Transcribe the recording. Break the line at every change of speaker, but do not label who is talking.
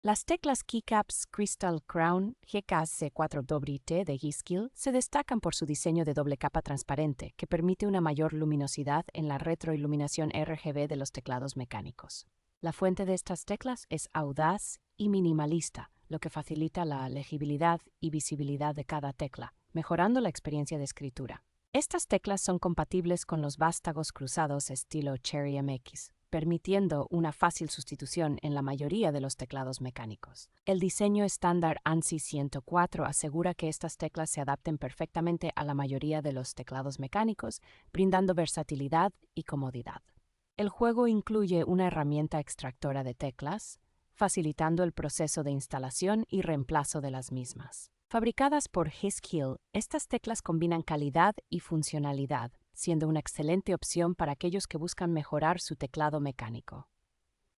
Las teclas Keycaps Crystal Crown GKC4WT de G-Skill se destacan por su diseño de doble capa transparente que permite una mayor luminosidad en la retroiluminación RGB de los teclados mecánicos. La fuente de estas teclas es audaz y minimalista, lo que facilita la legibilidad y visibilidad de cada tecla, mejorando la experiencia de escritura. Estas teclas son compatibles con los vástagos cruzados estilo Cherry MX, permitiendo una fácil sustitución en la mayoría de los teclados mecánicos. El diseño estándar ANSI 104 asegura que estas teclas se adapten perfectamente a la mayoría de los teclados mecánicos, brindando versatilidad y comodidad. El juego incluye una herramienta extractora de teclas, facilitando el proceso de instalación y reemplazo de las mismas. Fabricadas por G-Skill, estas teclas combinan calidad y funcionalidad, siendo una excelente opción para aquellos que buscan mejorar su teclado mecánico.